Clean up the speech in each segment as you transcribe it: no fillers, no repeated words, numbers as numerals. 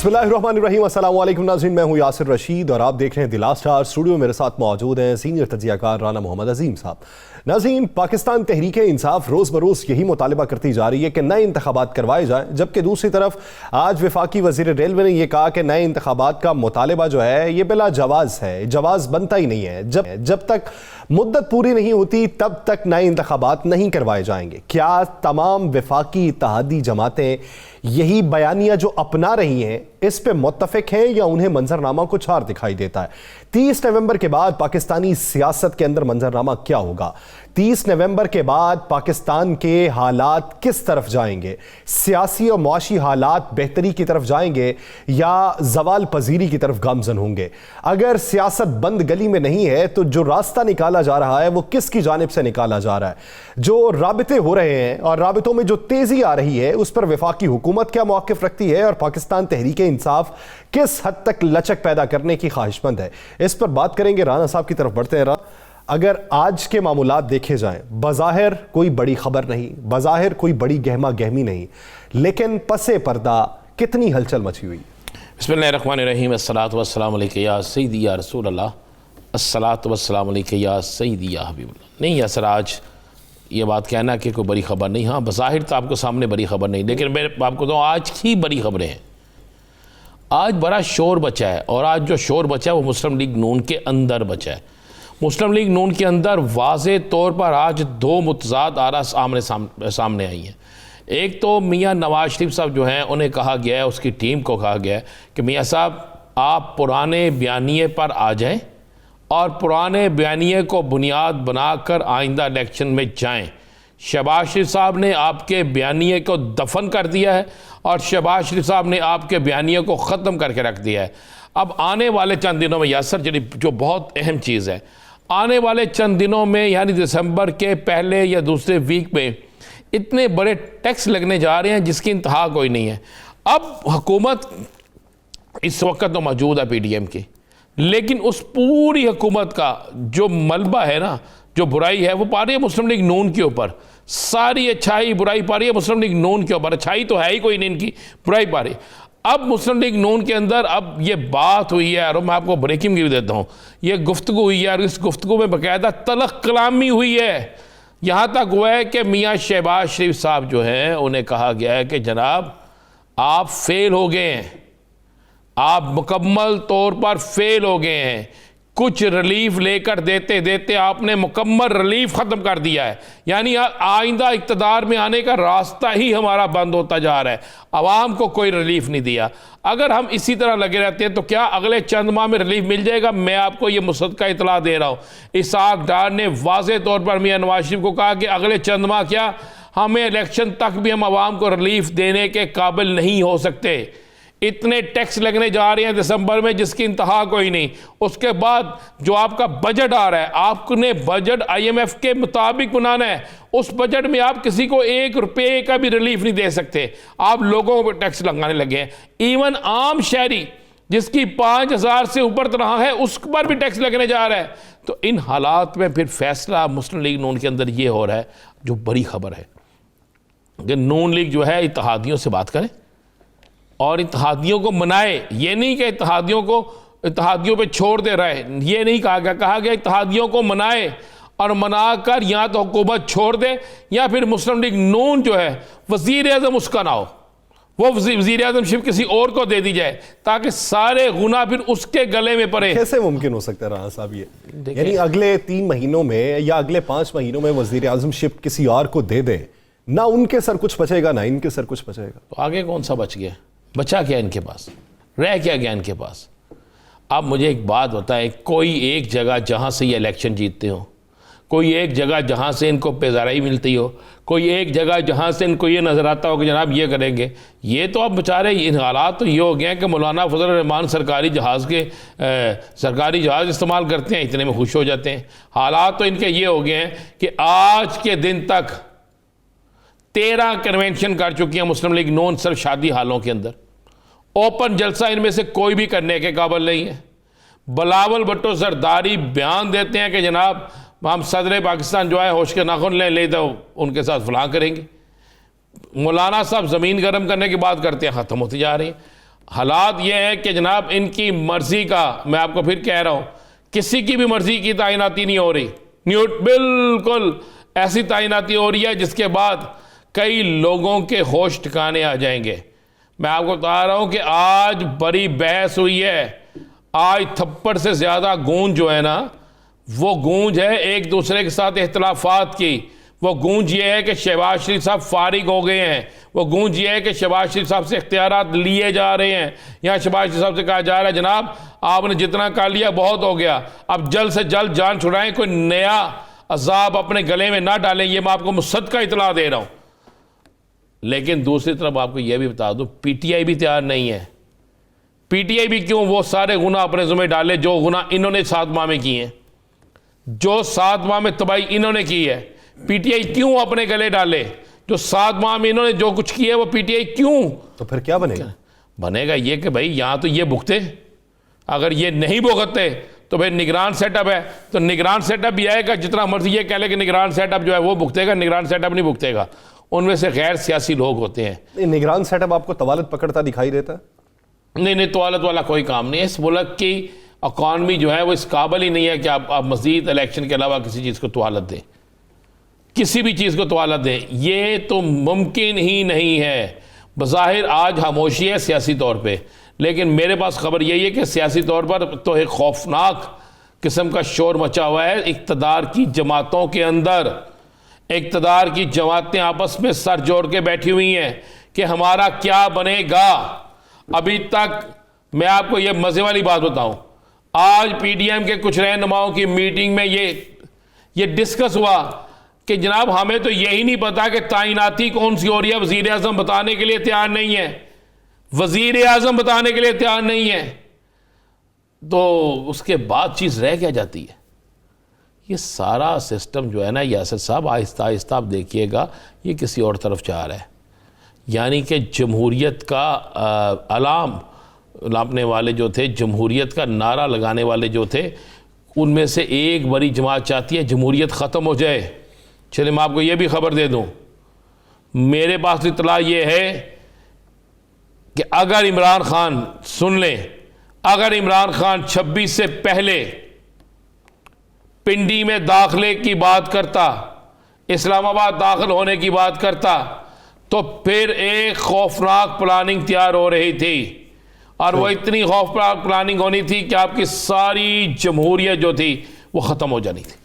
बिस्मिल्लाहिर्रहमानिर्रहीम, अस्सलाम वालेकुम नाज़रीन, मैं हूं यासिर रशीद और आप देख रहे हैं द लास्ट आवर। स्टूडियो में मेरे साथ मौजूद हैं सीनियर तज्ज़ियाकार राना मोहम्मद अजीम साहब। नाज़रीन, पाकिस्तान तहरीक इंसाफ रोज़ बरोज़ यही मुतालबा करती जा रही है कि नए इंतखाबात करवाए जाएँ, जबकि दूसरी तरफ आज वफाकी वज़ीर रेलवे ने यह कहा कि नए इंतखाबात का मुतालबा जो है ये बिला जवाज़ है, जवाज़ बनता ही नहीं है। जब तक मुद्दत पूरी नहीं होती तब तक नए इंतखाबात नहीं करवाए जाएंगे। क्या तमाम वफाकी इत्तेहादी जमातें यही बयानिया जो अपना रही हैं इस पे मुत्तफिक हैं या उन्हें मंजरनामा कुछ और दिखाई देता है? 30 नवंबर के बाद पाकिस्तानी सियासत के अंदर मंजरनामा क्या होगा? 30 नवंबर के बाद पाकिस्तान के हालात किस तरफ जाएंगे? सियासी और मुआशी हालात बेहतरी की तरफ जाएंगे या जवाल पजीरी की तरफ गामजन होंगे? अगर सियासत बंद गली में नहीं है तो जो रास्ता निकाला जा रहा है वो किसकी जानिब से निकाला जा रहा है? जो राबिते हो रहे हैं और राबितों में जो तेजी आ रही है उस पर वफाकी हुकूमत क्या मौक़िफ़ रखती है और पाकिस्तान तहरीक इंसाफ किस हद तक लचक पैदा करने की ख्वाहिशमंद है? इस पर बात करेंगे। राना साहब की तरफ बढ़ते हैं। अगर आज के मामूलात देखे जाएं, बज़ाहिर कोई बड़ी खबर नहीं, बज़ाहिर कोई बड़ी गहमा गहमी नहीं, लेकिन पसे पर्दा कितनी हलचल मची हुई। बिस्मिल्लाहिर्रहमानिर्रहीम, अस्सलातु वस्सलामु अलैका या सय्यदी या रसूल अल्लाह, अस्सलातु वस्सलामु अलैका या सय्यदी या हबीबुल्लाह। नहीं असर आज ये बात कहना कि कोई बड़ी खबर नहीं, हाँ बज़ाहिर तो आपको सामने बड़ी खबर नहीं, लेकिन मैं आपको तो आज की बड़ी खबरें हैं। आज बड़ा शोर बचा है और आज जो शोर बचा है वो मुस्लिम लीग नून के अंदर बचा है। मुस्लिम लीग नून के अंदर वाज़े तौर पर आज दो मुतज़ाद आरा सामने आई हैं। एक तो मियाँ नवाज शरीफ साहब जो हैं उन्हें कहा गया है, उसकी टीम को कहा गया है कि मियाँ साहब आप पुराने बयानिए पर आ जाएं और पुराने बयानिए को बुनियाद बनाकर आइंदा इलेक्शन में जाएं। शहबाज शरीफ साहब ने आपके बयानिए को दफन कर दिया है और शहबाज शरीफ साहब ने आपके बयानिए को ख़त्म करके रख दिया है। अब आने वाले चंद दिनों में यासर जो बहुत अहम चीज़ है, आने वाले चंद दिनों में यानी दिसंबर के पहले या दूसरे वीक में इतने बड़े टैक्स लगने जा रहे हैं जिसकी इंतहा कोई नहीं है। अब हुकूमत इस वक्त तो मौजूद है PDM की, लेकिन उस पूरी हुकूमत का जो मलबा है ना, जो बुराई है वो पा रही है मुस्लिम लीग नून के ऊपर। सारी अच्छाई बुराई पा रही है मुस्लिम लीग नून के ऊपर। अच्छाई तो है ही कोई नहीं इनकी, बुराई पा रही। अब मुस्लिम लीग नून के अंदर अब ये बात हुई है और मैं आपको ब्रेकिंग भी देता हूँ, ये गुफ्तगू हुई है और इस गुफ्तगू में बाकायदा तलख कलामी हुई है। यहाँ तक हुआ है कि मियाँ शहबाज शरीफ साहब जो हैं उन्हें कहा गया है कि जनाब आप फेल हो गए हैं, आप मुकम्मल तौर पर फेल हो गए हैं। कुछ रिलीफ लेकर देते देते आपने मुकम्मल रिलीफ ख़त्म कर दिया है, यानी आइंदा इक़्तिदार में आने का रास्ता ही हमारा बंद होता जा रहा है। आवाम को कोई रिलीफ नहीं दिया। अगर हम इसी तरह लगे रहते हैं तो क्या अगले चंद माह में रिलीफ मिल जाएगा? मैं आपको ये मुसद्दक़ा इतला दे रहा हूँ। इसहाक़ डार ने वाज़े तौर पर मियाँ नवाज शरीफ को कहा कि अगले चंद माह क्या, हमें इलेक्शन तक भी हम आवाम को रिलीफ देने के काबिल नहीं हो सकते। इतने टैक्स लगने जा रहे हैं दिसंबर में जिसकी इंतहा कोई नहीं। उसके बाद जो आपका बजट आ रहा है, आपने बजट IMF के मुताबिक बनाना है। उस बजट में आप किसी को 1 रुपये का भी रिलीफ नहीं दे सकते, आप लोगों को टैक्स लगाने लगे हैं। इवन आम शहरी जिसकी 5,000 से ऊपर तनख्वाह है उस पर भी टैक्स लगने जा रहा है। तो इन हालात में फिर फैसला मुस्लिम लीग नून के अंदर ये हो रहा है, जो बड़ी खबर है कि नून लीग जो है इत्तेहादियों से बात करें और इत्तेहादियों को मनाए। ये नहीं कि इत्तेहादियों पे छोड़ दे रहे, ये नहीं कहा गया इत्तेहादियों को मनाए और मनाकर या तो हुकूमत छोड़ दे या फिर मुस्लिम लीग नून जो है वज़ीर आज़म उसका ना हो, वो वज़ीर आज़म शिप किसी और को दे दी जाए ताकि सारे गुनाह फिर उसके गले में पड़े। कैसे मुमकिन हो सकता है राना साहब ये? यानी अगले 3 महीनों में या अगले 5 महीनों में वज़ीर आज़म शिप किसी और को दे दे, ना उनके सर कुछ बचेगा ना इनके सर कुछ बचेगा। तो आगे कौन सा बच गया? बचा क्या इनके पास? रह क्या गया इनके पास? अब मुझे एक बात बताएं, कोई एक जगह जहाँ से ये इलेक्शन जीतते हो, कोई एक जगह जहाँ से इनको पेजाराई मिलती हो, कोई एक जगह जहाँ से इनको ये नज़र आता हो कि जनाब ये करेंगे, ये तो अब बेचारे इन हालात तो ये हो गए हैं कि मौलाना फजल रहमान सरकारी जहाज़ इस्तेमाल करते हैं, इतने में खुश हो जाते हैं। हालात तो इनके ये हो गए हैं कि आज के दिन तक 13 कन्वेंशन कर चुकी हैं मुस्लिम लीग नून सिर्फ शादी हालों के अंदर। ओपन जलसा इनमें से कोई भी करने के काबिल नहीं है। बिलावल भुट्टो जरदारी बयान देते हैं कि जनाब हम सदर पाकिस्तान जो है होश के नाखुन ले तो उनके साथ फलां करेंगे। मौलाना साहब ज़मीन गर्म करने की बात करते हैं, ख़त्म होती जा रही है। हालात ये हैं कि जनाब इनकी मर्जी का, मैं आपको फिर कह रहा हूँ, किसी की भी मर्जी की तैनाती नहीं हो रही, बिल्कुल ऐसी तैनाती हो रही है जिसके बाद कई लोगों के होश ठिकाने आ जाएंगे। मैं आपको बता रहा हूँ कि आज बड़ी बहस हुई है, आज थप्पड़ से ज़्यादा गूंज जो है ना, वो गूंज है एक दूसरे के साथ इख्तलाफात की। वो गूंज ये है कि शहबाज शरीफ साहब फारिग हो गए हैं, वो गूंज ये है कि शहबाज शरीफ साहब से इख्तियारात लिए जा रहे हैं। यहाँ शहबाज शरीफ साहब से कहा जा रहा है जनाब आपने जितना कर लिया बहुत हो गया, अब जल्द से जल्द जान छुड़ाएं, कोई नया अजाब अपने गले में ना डालें, ये मैं आपको मुसद्दका इतला दे रहा हूँ। लेकिन दूसरी तरफ आपको यह भी बता दूं, पीटीआई भी तैयार नहीं है। पीटीआई भी क्यों? वो सारे गुनाह अपने ज़िम्मे डाले जो गुनाह इन्होंने 7 माह में किए हैं, जो 7 माह में तबाही इन्होंने की है। पीटीआई क्यों अपने गले डाले? जो 7 माह में इन्होंने जो कुछ किया है वो पीटीआई क्यों? तो फिर क्या बनेगा? बनेगा ये कि भाई यहाँ तो ये भुगते, अगर ये नहीं भुगतते तो भाई निगरान सेटअप है, तो निगरान सेटअप भी आएगा, जितना मर्जी ये कह ले कि निगरान सेटअप जो है वो भुगतेगा, निगरान सेटअप नहीं भुगतेगा। उनमें से गैर सियासी लोग होते हैं। निगरान सेटअप आपको तवालत पकड़ता दिखाई देता है? नहीं, तवालत वाला कोई काम नहीं है। इस मुल्क की इकॉनमी जो है वो इस काबिल ही नहीं है कि आप मज़ीद इलेक्शन के अलावा किसी चीज़ को तवालत दें, किसी भी चीज़ को तवालत दें, ये तो मुमकिन ही नहीं है। बज़ाहिर आज खामोशी है सियासी तौर पे, लेकिन मेरे पास खबर यही है कि सियासी तौर पर तो एक खौफनाक किस्म का शोर मचा हुआ है इक़्तिदार की जमातों के अंदर। इक़्तिदार की जमातें आपस में सर जोड़ के बैठी हुई हैं कि हमारा क्या बनेगा। अभी तक मैं आपको ये मज़े वाली बात बताऊं, आज पीडीएम के कुछ रहनुमाओं की मीटिंग में ये डिस्कस हुआ कि जनाब हमें तो यही नहीं पता कि तैनाती कौन सी हो रही है, वज़ीर आज़म बताने के लिए तैयार नहीं है, वज़ीर आज़म बताने के लिए तैयार नहीं है। तो उसके बाद चीज़ रह क्या जाती है? ये सारा सिस्टम जो है ना यासिर साहब, आहिस्ता आहिस्ता आप देखिएगा ये किसी और तरफ जा रहा है। यानी कि जमहूरियत का अलाम लापने वाले जो थे, जमहूरियत का नारा लगाने वाले जो थे, उनमें से एक बड़ी जमात चाहती है जमहूरियत ख़त्म हो जाए। चलिए मैं आपको ये भी खबर दे दूं, मेरे पास इतला ये है कि अगर इमरान खान, सुन लें, अगर इमरान खान 26 से पहले पिंडी में दाखिले की बात करता, इस्लामाबाद दाखिल होने की बात करता, तो फिर एक खौफनाक प्लानिंग तैयार हो रही थी, और वो इतनी खौफनाक प्लानिंग होनी थी कि आपकी सारी जमहूरियत जो थी वो ख़त्म हो जानी थी।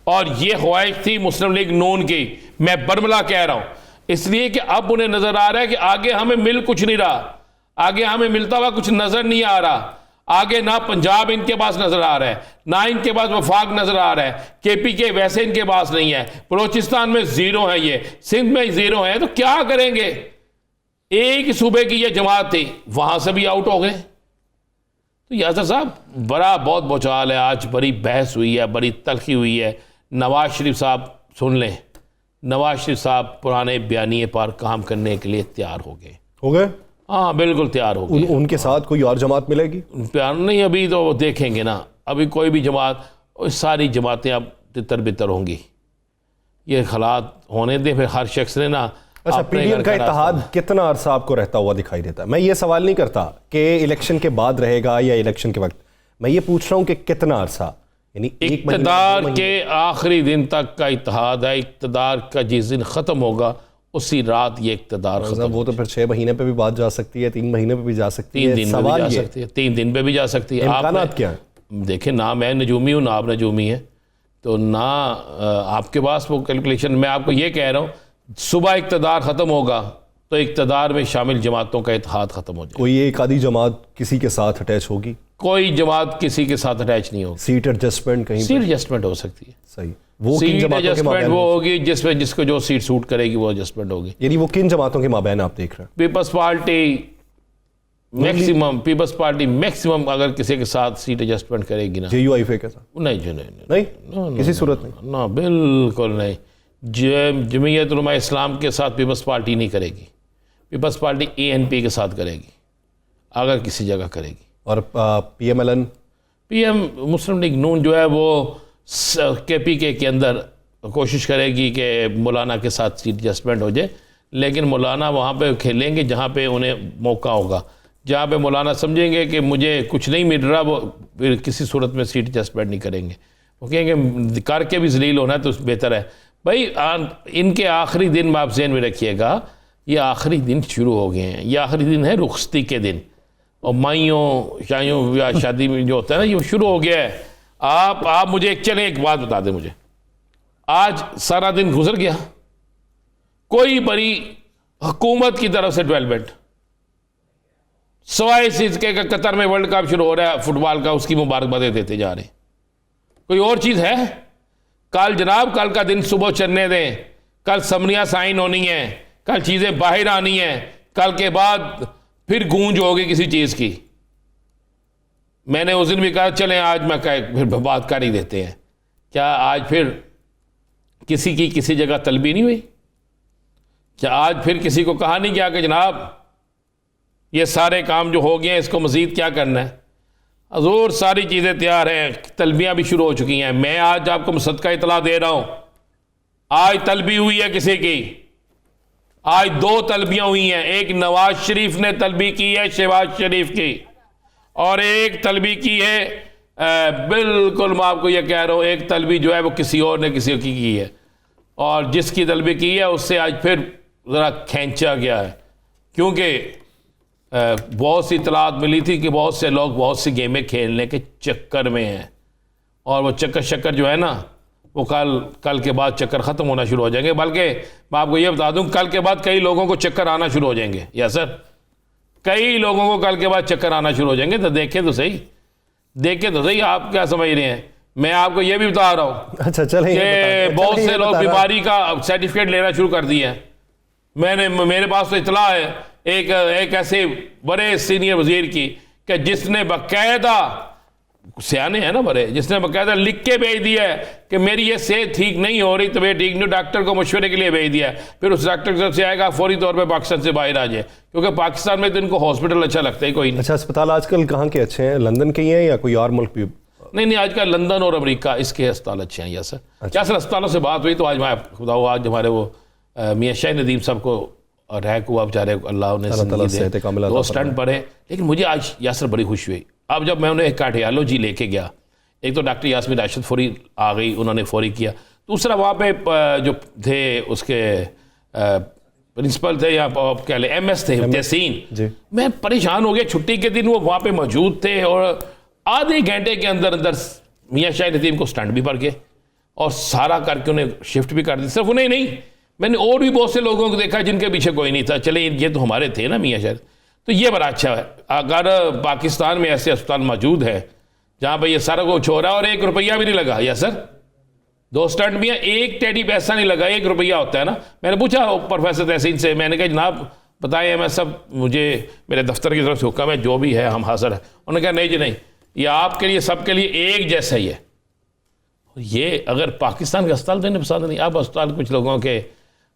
और ये ख्वाहिश थी मुस्लिम लीग नून की। मैं बरमला कह रहा हूँ इसलिए कि अब उन्हें नज़र आ रहा है कि आगे हमें मिल कुछ नहीं रहा, आगे हमें मिलता हुआ कुछ नज़र नहीं आ रहा। आगे ना पंजाब इनके पास नजर आ रहा है, ना इनके पास वफाक नजर आ रहा है, केपीके वैसे इनके पास नहीं है, बलोचिस्तान में जीरो है, ये सिंध में जीरो है, तो क्या करेंगे? एक सूबे की ये जमात थी, वहां से भी आउट हो गए। तो यासर साहब बड़ा बहुत बोचाल है, आज बड़ी बहस हुई है, बड़ी तलखी हुई है। नवाज शरीफ साहब, सुन लें, नवाज शरीफ साहब पुराने बयानिए पर काम करने के लिए तैयार हो गए। हाँ बिल्कुल तैयार हो गए। उनके साथ कोई और जमात मिलेगी? प्यार नहीं, अभी तो देखेंगे ना, अभी कोई भी जमात, सारी जमातें अब तितर बितर होंगी। ये हालात होने दें, फिर हर शख्स ने ना। अच्छा, पीडीएम का इत्तेहाद कितना अरसा आपको रहता हुआ दिखाई देता है? मैं ये सवाल नहीं करता कि इलेक्शन के बाद रहेगा या इलेक्शन के वक्त, मैं ये पूछ रहा हूँ कि कितना अरसा, यानी इक़्तिदार के आखिरी दिन तक का इत्तेहाद है। इक़्तिदार का जिस दिन ख़त्म होगा उसी रात ये इक़्तिदार खत्म। वो तो फिर 6 महीने पे भी बात जा सकती है, 3 महीने पे भी जा सकती है, 3 दिन पे भी जा सकती है, 3 दिन पे भी जा सकती है। इम्कानात क्या है? देखें ना, मैं नजूमी हूँ ना आप नजूमी है, तो ना आपके पास वो कैलकुलेशन। मैं आपको ये कह रहा हूँ, सुबह इक़्तिदार ख़त्म होगा तो इक़्तिदार में शामिल जमातों का इत्तेहाद ख़त्म हो जाए। कोई एक आधी जमात किसी के साथ अटैच होगी? कोई जमात किसी के साथ अटैच नहीं होगी। सीट एडजस्टमेंट कहीं? सीट एडजस्टमेंट हो सकती है। सही, वो सीट एडजस्टमेंट वो होगी जिसमें जिसको जो सीट सूट करेगी वो एडजस्टमेंट होगी। यानी वो किन जमातों के माबैन आप देख रहे हैं? Peoples Party maximum, Peoples Party maximum अगर किसी के साथ सीट एडजस्टमेंट करेगी ना। JUIF के साथ? नहीं, किसी सूरत नहीं, ना बिल्कुल नहीं। जमीयत उलमा इस्लाम के साथ पीपल्स पार्टी नहीं करेगी, पीपल्स पार्टी ANP के साथ करेगी अगर किसी जगह करेगी। और PMLN, मुस्लिम लीग नून जो है वो KPK के अंदर कोशिश करेगी कि मौलाना के साथ सीट एडजस्टमेंट हो जाए, लेकिन मौलाना वहाँ पे खेलेंगे जहाँ पे उन्हें मौका होगा, जहाँ पे मौलाना समझेंगे कि मुझे कुछ नहीं मिल रहा, वो फिर किसी सूरत में सीट एडजस्टमेंट नहीं करेंगे। वो कहेंगे करके भी जलील होना है तो बेहतर है। भाई इनके आखिरी दिन आप ज़हन में रखिएगा, ये आखिरी दिन शुरू हो गए हैं। ये आखिरी दिन है रुखसती के दिन, और माइयों शाइयों या शादी में जो होता है ना, ये शुरू हो गया है। आप मुझे एक बात बता दें मुझे, आज सारा दिन गुजर गया, कोई बड़ी हुकूमत की तरफ से डेवलपमेंट सवाए इस इसके का कतर में वर्ल्ड कप शुरू हो रहा है फुटबॉल का, उसकी मुबारकबादें देते जा रहे हैं। कोई और चीज़ है? कल जनाब, कल का दिन सुबह चलने दें, कल समनियाँ साइन होनी है, कल चीज़ें बाहर आनी हैं, कल के बाद फिर गूंज होगी किसी चीज़ की। मैंने उस दिन भी कहा चलें आज मैं फिर बात कर ही देते हैं। क्या आज फिर किसी की किसी जगह तलबी नहीं हुई? क्या आज फिर किसी को कहा नहीं गया कि जनाब ये सारे काम जो हो गए हैं इसको मज़ीद क्या करना है? हजूर सारी चीज़ें तैयार हैं, तलबियाँ भी शुरू हो चुकी हैं। मैं आज आपको सदका इतला दे रहा हूँ, आज तलबी हुई है किसी की, आज 2 तलबियाँ हुई हैं। एक नवाज शरीफ ने तलबी की है शहबाज शरीफ की, और एक तलबी की है बिल्कुल मैं आपको ये कह रहा हूँ, एक तलबी जो है वो किसी और ने किसी की है, और जिसकी तलबी की है उससे आज फिर ज़रा खींचा गया है, क्योंकि बहुत सी इतलात मिली थी कि बहुत से लोग बहुत सी गेमें खेलने के चक्कर में हैं, और वो चक्कर जो है ना, वो कल के बाद चक्कर ख़त्म होना शुरू हो जाएंगे। बल्कि मैं आपको ये बता दूं, कल के बाद कई लोगों को चक्कर आना शुरू हो जाएंगे। यस सर, कई लोगों को कल के बाद चक्कर आना शुरू हो जाएंगे। तो देखें तो सही आप क्या समझ रहे हैं। मैं आपको ये भी बता रहा हूँ, अच्छा चलें, कि बहुत से लोग बीमारी का सर्टिफिकेट लेना शुरू कर दिए हैं। मेरे पास तो इतला है एक ऐसे बड़े सीनियर वजीर की, कि जिसने बाकायदा, सियाने हैं ना बड़े, जिसने बाकायदा लिख के भेज दिया है कि मेरी ये सेहत ठीक नहीं हो रही, तबीयत ठीक नहीं, डॉक्टर को मशवरे के लिए भेज दिया है। फिर उस डॉक्टर की तरफ से आएगा फौरी तौर पे पाकिस्तान से बाहर आ जाए, क्योंकि पाकिस्तान में तो इनको हॉस्पिटल अच्छा लगता है कोई नहीं। अच्छा, अस्पताल आजकल कहाँ के अच्छे हैं? लंदन के ही हैं या कोई और मुल्क भी? नहीं, आजकल लंदन और अमेरिका इसके अस्पताल अच्छे हैं। Yes sir. क्या सर, अस्पतालों से बात हुई तो आज मैं बताऊँ, आज हमारे वो मियाँ शाह नदीम साहब को रैक हुआ बेचारे, अल्लाह ने 2 स्टंट पड़े, लेकिन मुझे आज यासर बड़ी खुशी हुई। अब जब मैं उन्हें एक कार्डियोलॉजी लेके गया, एक तो डॉक्टर यास्मीन राशिद फौरी आ गई, उन्होंने फौरी किया। दूसरा वहाँ पे जो थे उसके प्रिंसिपल थे या कह लें MS थे, तहसीन। मैं परेशान हो गया, छुट्टी के दिन वो वहाँ पे मौजूद थे, और आधे घंटे के अंदर मियाँ शाह नदीम को स्टंट भी पड़ गए, और सारा करके उन्हें शिफ्ट भी कर दी। सिर्फ उन्हें नहीं, मैंने और भी बहुत से लोगों को देखा जिनके पीछे कोई नहीं था। चले ये तो हमारे थे ना मियाँ शाह, तो ये बड़ा अच्छा है। अगर पाकिस्तान में ऐसे अस्पताल मौजूद है जहाँ पर ये सारा कुछ हो रहा है, और 1 रुपया भी नहीं लगा। या सर, 2 स्टंट भी हैं, 1 टेडी पैसा नहीं लगा, 1 रुपया होता है ना। मैंने पूछा प्रोफेसर तहसीन से, मैंने कहा जनाब बताएं, मैं सब, मुझे मेरे दफ्तर की तरफ से हुक्म है, जो भी है हम हाजिर है। उन्होंने कहा नहीं जी नहीं, ये आपके लिए सबके लिए एक जैसा ही है। ये अगर पाकिस्तान के अस्पताल तो इन्हें पसंद नहीं। अब अस्पताल कुछ लोगों के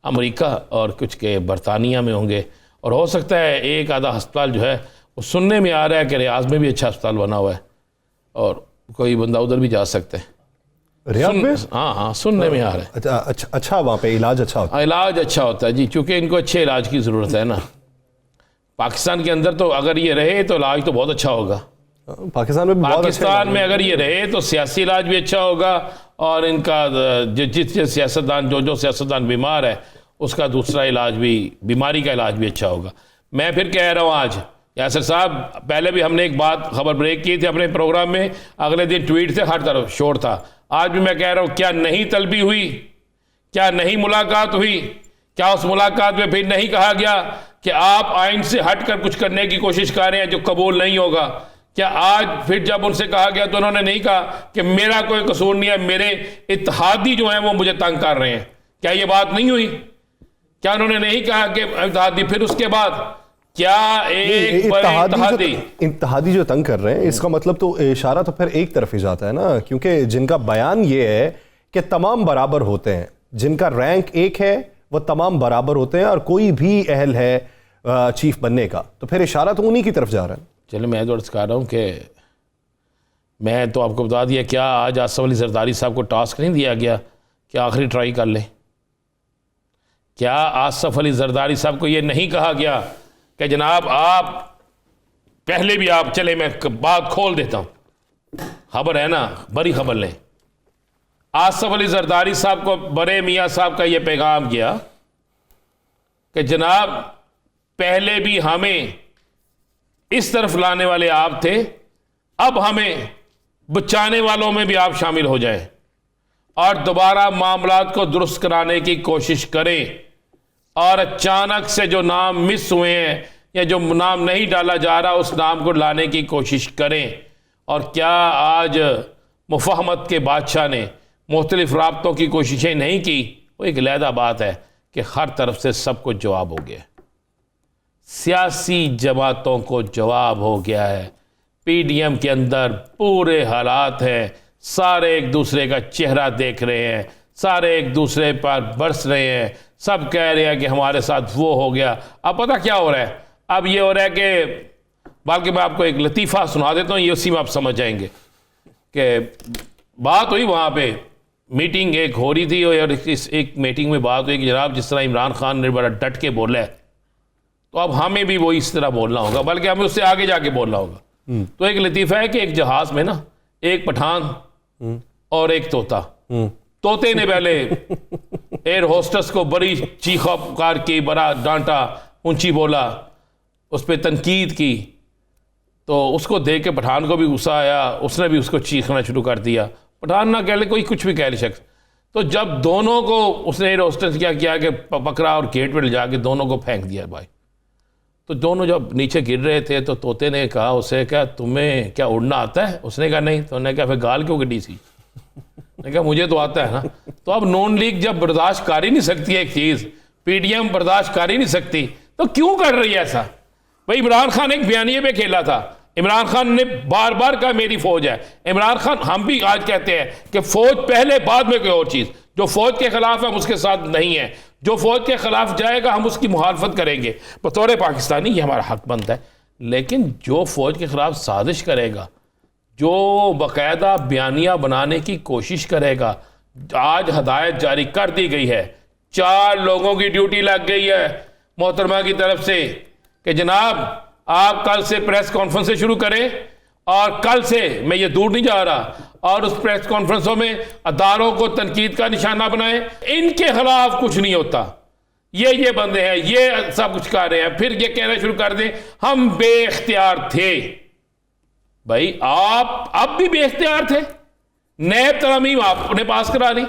अमेरिका और कुछ के बरतानिया में होंगे, और हो सकता है एक आधा अस्पताल जो है वो सुनने में आ रहा है कि रियाज में भी अच्छा अस्पताल बना हुआ है, और कोई बंदा उधर भी जा सकता है। रियाद में? हाँ, सुनने में आ रहा है। अच्छा वहाँ पे इलाज अच्छा होता है? इलाज अच्छा होता है जी, क्योंकि इनको अच्छे इलाज की ज़रूरत है ना। पाकिस्तान के अंदर तो अगर ये रहे तो इलाज तो बहुत अच्छा होगा। पाकिस्तान में अगर ये रहे तो सियासी इलाज भी अच्छा होगा, और इनका जिस सियासतदान जो सियासतदान बीमार है उसका दूसरा इलाज भी, बीमारी का इलाज भी अच्छा होगा। मैं फिर कह रहा हूँ, आज यासर साहब, पहले भी हमने एक बात खबर ब्रेक की थी अपने प्रोग्राम में, अगले दिन ट्वीट से हर तरफ शोर था। आज भी मैं कह रहा हूँ, क्या नहीं तलबी हुई, क्या नहीं मुलाकात हुई, क्या उस मुलाकात में फिर नहीं कहा गया कि आप आइन से हट कर कुछ करने की कोशिश कर रहे हैं जो कबूल नहीं होगा? क्या आज फिर जब उनसे कहा गया तो उन्होंने नहीं कहा कि मेरा कोई कसूर नहीं है, मेरे इत्तेहादी जो हैं वो मुझे तंग कर रहे हैं? क्या ये बात नहीं हुई? क्या उन्होंने नहीं कहा कि इत्तेहादी? फिर उसके बाद क्या एक इत्तेहादी जो तंग कर रहे हैं, इसका मतलब तो इशारा तो फिर एक तरफ ही जाता है ना, क्योंकि जिनका बयान ये है कि तमाम बराबर होते हैं, जिनका रैंक 1 है वो तमाम बराबर होते हैं, और कोई भी अहल है चीफ बनने का, तो फिर इशारा तो उन्हीं की तरफ जा रहा है। चलो, मैं तो कह रहा हूँ कि मैं तो आपको बता दिया, क्या आज आसिफ अली जरदारी साहब को टास्क नहीं दिया गया कि आखिरी ट्राई कर लें? क्या आसिफ अली जरदारी साहब को ये नहीं कहा गया कि जनाब आप पहले भी आप चले, मैं बात खोल देता हूँ, खबर है ना, बड़ी खबर लें। आसफ अली जरदारी साहब को बड़े मियाँ साहब का यह पैगाम गया कि जनाब पहले भी हमें इस तरफ लाने वाले आप थे, अब हमें बचाने वालों में भी आप शामिल हो जाएं और दोबारा मामलात को दुरुस्त कराने की कोशिश करें। और अचानक से जो नाम मिस हुए हैं या जो नाम नहीं डाला जा रहा, उस नाम को लाने की कोशिश करें। और क्या आज मुफाहमत के बादशाह ने मुख्तलिफ राब्तों की कोशिशें नहीं की? वो एक अलहदा बात है कि हर तरफ से सब कुछ जवाब हो गया, सियासी जमातों को जवाब हो गया है, पीडीएम के अंदर पूरे हालात हैं, सारे एक दूसरे का चेहरा देख रहे हैं, सारे एक दूसरे पर बरस रहे हैं, सब कह रहे हैं कि हमारे साथ वो हो गया। अब पता क्या हो रहा है? अब ये हो रहा है कि, बल्कि मैं आपको एक लतीफ़ा सुना देता हूँ, ये उसी में आप समझ जाएंगे कि बात हुई वहाँ पे, मीटिंग एक हो रही थी और इस एक मीटिंग में बात हुई कि जनाब जिस तरह इमरान खान ने बड़ा डट के बोला है, तो अब हमें भी वो इस तरह बोलना होगा, बल्कि हमें उससे आगे जाके बोलना होगा। तो एक लतीफ़ा है कि एक जहाज़ में ना एक पठान और एक तोता, तोते ने पहले एयर होस्टेस को बड़ी चीखा पुकार की, बड़ा डांटा, ऊंची बोला, उस पर तनकीद की, तो उसको देख के पठान को भी गुस्सा आया, उसने भी उसको चीखना शुरू कर दिया। पठान ना कह ले, कोई कुछ भी कह ले शख्स। तो जब दोनों को उसने एयर होस्टेस क्या किया कि पकड़ा और गेट पे ले जाके दोनों को फेंक दिया भाई। तो दोनों जब नीचे गिर रहे थे तो तोते ने कहा उसे, क्या तुम्हें क्या उड़ना आता है? उसने कहा नहीं। तो उन्होंने कहा फिर गाल क्यों कटी सी? ने कहा मुझे तो आता है ना। तो अब नॉन लीग जब बर्दाश्त कर ही नहीं सकती है एक चीज़, पीडीएम बर्दाश्त कर ही नहीं सकती, तो क्यों कर रही है ऐसा? भाई इमरान खान एक बयानिए पे खेला था, इमरान खान ने बार बार कहा मेरी फौज है। इमरान खान, हम भी आज कहते हैं कि फौज पहले बाद में कोई और चीज़, जो फौज के खिलाफ है हम उसके साथ नहीं है, जो फौज के खिलाफ जाएगा हम उसकी मुखालफत करेंगे, बतौर पाकिस्तानी ये हमारा हक बनता है। लेकिन जो फौज के खिलाफ साजिश करेगा, जो बाकायदा बयानिया बनाने की कोशिश करेगा, आज हदायत जारी कर दी गई है, 4 लोगों की ड्यूटी लग गई है मोहतरमा की तरफ से कि जनाब आप कल से प्रेस कॉन्फ्रेंस शुरू करें, और कल से मैं ये दूर नहीं जा रहा, और उस प्रेस कॉन्फ्रेंसों में अदारों को तनकीद का निशाना बनाएं। इनके खिलाफ कुछ नहीं होता, ये बंदे हैं, ये सब कुछ कर रहे हैं, फिर ये कहना शुरू कर दें हम बेख्तियार थे। भाई आप अब भी बेख्तियार थे, नैब तरमीम आपने पास करा ली,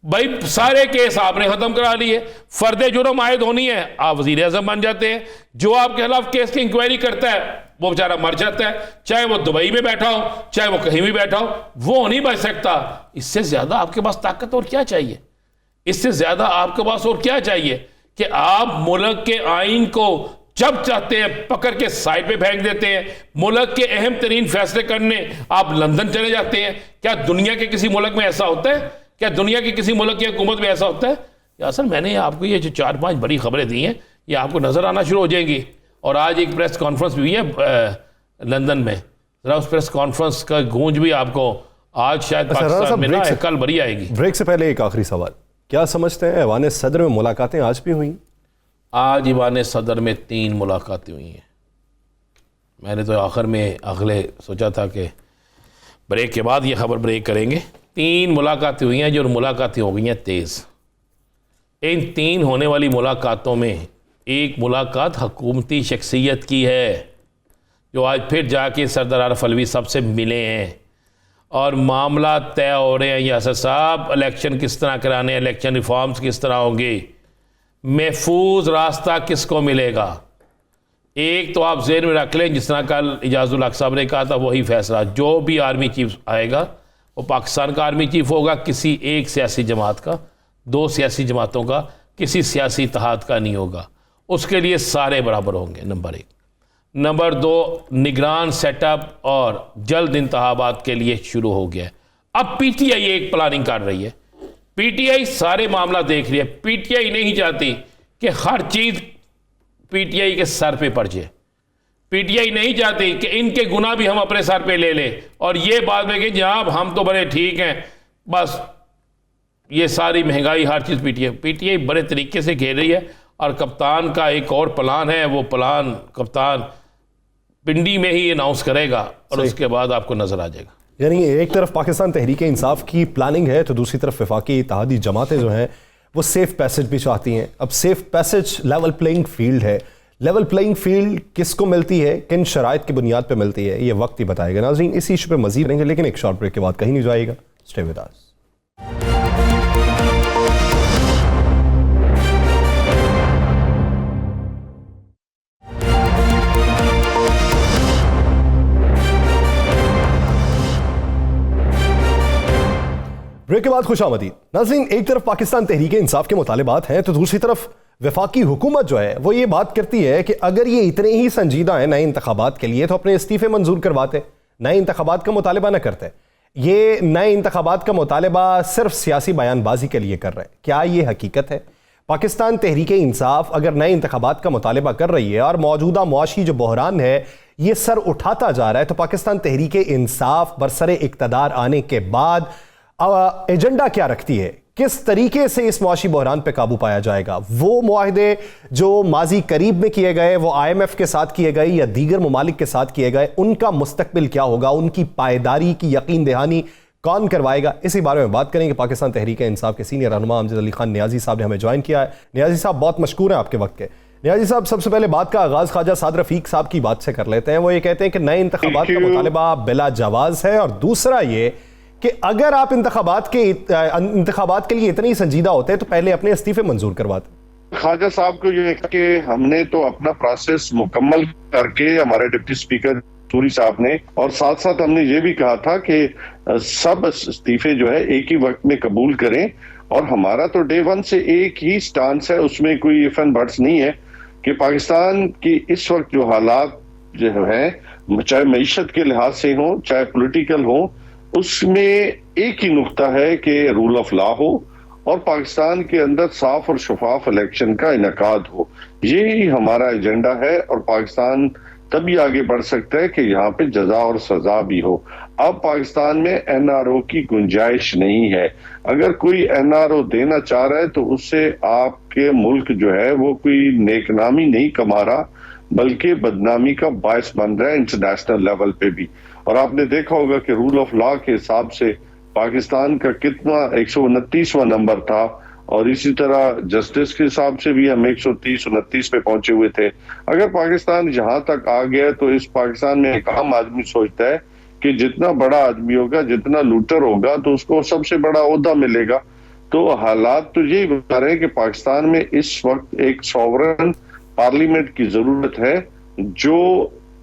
भाई सारे केस आपने खत्म करा लिए, फर्द जुर्म आयद होनी है आप वजीर आजम बन जाते हैं, जो आपके खिलाफ केस की इंक्वायरी करता है वो बेचारा मर जाता है, चाहे वो दुबई में बैठा हो चाहे वो कहीं भी बैठा हो, वो नहीं बच सकता। इससे ज्यादा आपके पास ताकत और क्या चाहिए? इससे ज्यादा आपके पास और क्या चाहिए कि आप मुल्क के आइन को जब चाहते हैं पकड़ के साइड पे फेंक देते हैं, मुल्क के अहम तरीन फैसले करने आप लंदन चले जाते हैं। क्या दुनिया के किसी मुल्क में ऐसा होता है? क्या दुनिया के किसी मुल्क की हुकूमत में ऐसा होता है? या सर मैंने आपको ये जो 4-5 बड़ी खबरें दी हैं ये आपको नजर आना शुरू हो जाएंगी। और आज एक प्रेस कॉन्फ्रेंस भी हुई है लंदन में, जरा उस प्रेस कॉन्फ्रेंस का गूंज भी आपको आज शायद पाकिस्तान में ना कल बड़ी आएगी। ब्रेक से पहले एक आखिरी सवाल, क्या समझते हैं ऐवान सदर में मुलाकातें आज भी हुई? आज ऐवान सदर में 3 मुलाकातें हुई हैं। मैंने तो आखिर में अगले सोचा था कि ब्रेक के बाद ये खबर ब्रेक करेंगे। 3 मुलाकातें हुई हैं, जो मुलाकातें हो गई हैं तेज़। इन 3 होने वाली मुलाकातों में एक मुलाकात हुकूमती शख्सियत की है, जो आज फिर जाके सरदार आरिफ अलवी साहब से मिले हैं और मामला तय हो रहे हैं। यासर साहब इलेक्शन किस तरह कराने हैं, इलेक्शन रिफॉर्म्स किस तरह होंगे, महफूज रास्ता किसको मिलेगा। एक तो आप ज़हन में रख लें, जिस तरह कल इजाज़ुल हक साहब ने कहा था वही फैसला, जो भी आर्मी चीफ आएगा वो पाकिस्तान का आर्मी चीफ होगा, किसी एक सियासी जमात का, 2 सियासी जमातों का, किसी सियासी इत्तेहाद का नहीं होगा। उसके लिए सारे बराबर होंगे, नंबर 1। नंबर 2, निगरान सेटअप और जल्द इंतखाबात के लिए शुरू हो गया। अब पीटीआई एक प्लानिंग कर रही है, पीटीआई सारे मामला देख रही है। पीटीआई नहीं चाहती कि हर चीज़ पीटीआई के सर पे पड़ जाए। पीटीआई नहीं चाहती कि इनके गुनाह भी हम अपने सर पे ले लें और ये बात में कि जनाब हम तो बड़े ठीक हैं, बस ये सारी महंगाई हर चीज़ पीटीआई बड़े तरीके से घेर रही है। और कप्तान का एक और प्लान है, वो प्लान कप्तान पिंडी में ही अनाउंस करेगा और उसके बाद आपको नजर आ जाएगा। यानी एक तरफ पाकिस्तान तहरीक इंसाफ की प्लानिंग है तो दूसरी तरफ वफाकी इत्तेहादी जमातें जो हैं वो सेफ पैसेज भी चाहती हैं। अब safe passage level playing field है, लेवल प्लेइंग फील्ड किसको मिलती है, किन शराइत की बुनियाद पर मिलती है, ये वक्त ही बताएगा। नाज़रीन, इसी इशू पर मजीद रहेंगे लेकिन एक शॉर्ट ब्रेक के बाद कहीं नहीं जाएगा। Stay with us. ब्रेक के बाद खुशामदीद। नाज़रीन, एक तरफ पाकिस्तान तहरीक इंसाफ के मुतालिबात हैं तो दूसरी तरफ वफाकी हुकूमत जो है वो ये बात करती है कि अगर ये इतने ही संजीदा हैं नए इंतखाबात के लिए तो अपने इस्तीफे मंजूर करवाते, नए इंतखाबात का मुतालिबा न करते। ये नए इंतखाबात का मुतालिबा सिर्फ सियासी बयानबाजी के लिए कर रहे हैं। क्या ये हकीकत है? पाकिस्तान तहरीक इंसाफ अगर नए इंतखाबात का मुतालिबा कर रही है और मौजूदा मुआशी जो बहरान है ये सर उठाता जा रहा है तो पाकिस्तान तहरीक इंसाफ बरसरे इक़्तिदार आने के बाद एजेंडा क्या रखती है? किस तरीके से इस मुआशी बहरान पे काबू पाया जाएगा? वो मुआहदे जो माजी करीब में किए गए, वो IMF के साथ किए गए या दीगर ममालिक के साथ किए गए, उनका मुस्तकबिल क्या होगा? उनकी पायदारी की यकीन दहानी कौन करवाएगा? इसी बारे में बात करेंगे। पाकिस्तान तहरीक इंसाफ के सीनियर रहनुमा अमजद अली खान नियाजी साहब ने हमें ज्वाइन किया है। नियाजी साहब, बहुत मशकूर हैं आपके वक्त के। नियाजी साहब, सबसे पहले बात का आगाज ख्वाजा साद रफीक साहब की बात से कर लेते हैं। वो ये कहते हैं कि नए इंतखाबात का मुतालिबा बिला जवाज है, और दूसरा ये कि अगर आप इंतखाबात के लिए इतने ही संजीदा होते तो पहले अपने इस्तीफे मंजूर करवाते। ख्वाजा साहब को ये कि हमने तो अपना प्रोसेस मुकम्मल करके, हमारे डिप्टी स्पीकर सूरी साहब ने, और साथ साथ हमने ये भी कहा था कि सब इस्तीफे जो है एक ही वक्त में कबूल करें। और हमारा तो डे वन से एक ही स्टांस है, उसमें कोई इफ एंड बट्स नहीं है कि पाकिस्तान की इस वक्त जो हालात जो है, चाहे मईशत के लिहाज से हो चाहे पॉलिटिकल हो, उसमें एक ही नुक्ता है कि रूल ऑफ लॉ हो और पाकिस्तान के अंदर साफ और शफाफ इलेक्शन का इनेकाद हो। यही हमारा एजेंडा है और पाकिस्तान तभी आगे बढ़ सकता है कि यहाँ पे जजा और सजा भी हो। अब पाकिस्तान में NRO की गुंजाइश नहीं है। अगर कोई NRO देना चाह रहा है तो उससे आपके मुल्क जो है वो कोई नेकनामी नहीं कमा रहा, बल्कि बदनामी का बायस बन रहा है इंटरनेशनल लेवल पे भी। और आपने देखा होगा कि रूल ऑफ लॉ के हिसाब से पाकिस्तान का कितना 129वां नंबर था, और इसी तरह जस्टिस के हिसाब से भी हम 130-129 पे पहुंचे हुए थे। अगर पाकिस्तान यहाँ तक आ गया तो इस पाकिस्तान में एक आम आदमी सोचता है कि जितना बड़ा आदमी होगा, जितना लूटर होगा, तो उसको सबसे बड़ा ओहदा मिलेगा। तो हालात तो यही बता रहे हैं कि पाकिस्तान में इस वक्त एक सॉवरन पार्लियामेंट की जरूरत है जो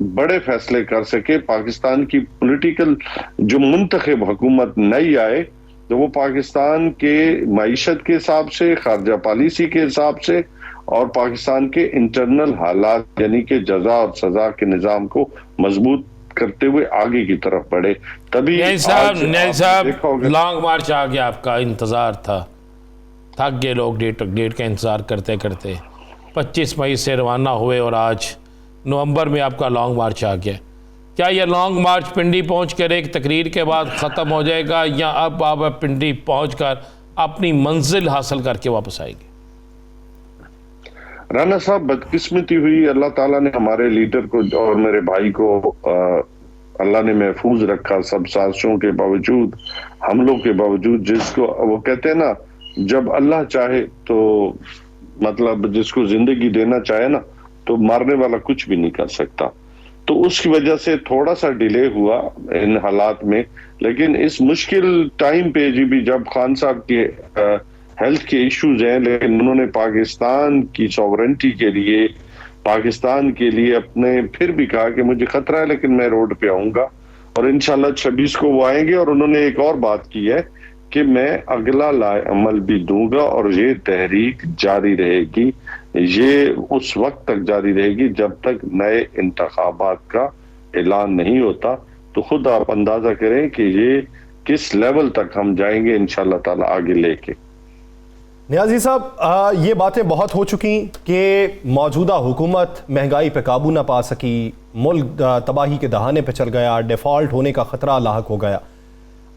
बड़े फैसले कर सके। पाकिस्तान की पॉलिटिकल जो मुंतखब हुकूमत नई आए तो वो पाकिस्तान के मईशत के हिसाब से, खारजा पॉलिसी के हिसाब से और पाकिस्तान के इंटरनल हालात यानी कि जजा और सजा के निजाम को मजबूत करते हुए आगे की तरफ बढ़े। तभी साहब लॉन्ग मार्च आ गया, आपका इंतजार था, थक गए लोग डेट का इंतजार करते करते। 25 मई से रवाना हुए और आज नवंबर में आपका लॉन्ग मार्च आ गया। क्या यह लॉन्ग मार्च पिंडी पहुंचकर एक तकरीर के बाद ख़त्म हो जाएगा या अब आप पिंडी पहुंचकर अपनी मंजिल हासिल करके वापस आएंगे? राना साहब, बदकिस्मती हुई, अल्लाह ताला ने हमारे लीडर को और मेरे भाई को अल्लाह ने महफूज रखा सब साजिशों के बावजूद, हमलों के बावजूद। जिसको वो कहते हैं ना, जब अल्लाह चाहे तो मतलब जिसको जिंदगी देना चाहे ना तो मारने वाला कुछ भी नहीं कर सकता। तो उसकी वजह से थोड़ा सा डिले हुआ इन हालात में। लेकिन इस मुश्किल टाइम पे जी भी जब खान साहब के हेल्थ के इश्यूज हैं, लेकिन उन्होंने पाकिस्तान की सॉवरेंटी के लिए, पाकिस्तान के लिए अपने फिर भी कहा कि मुझे खतरा है लेकिन मैं रोड पे आऊंगा, और इंशाल्लाह 26 को वो आएंगे। और उन्होंने एक और बात की है कि मैं अगला लाए अमल भी दूंगा और ये तहरीक जारी रहेगी, ये उस वक्त तक जारी रहेगी जब तक नए इंतखाबात का ऐलान नहीं होता। तो खुद आप अंदाजा करें कि ये किस लेवल तक हम जाएंगे इंशाल्लाह ताला आगे लेके। नियाजी साहब, ये बातें बहुत हो चुकी कि मौजूदा हुकूमत महंगाई पे काबू ना पा सकी, मुल्क तबाही के दहाने पे चल गया, डिफ़ॉल्ट होने का ख़तरा लाहक हो गया।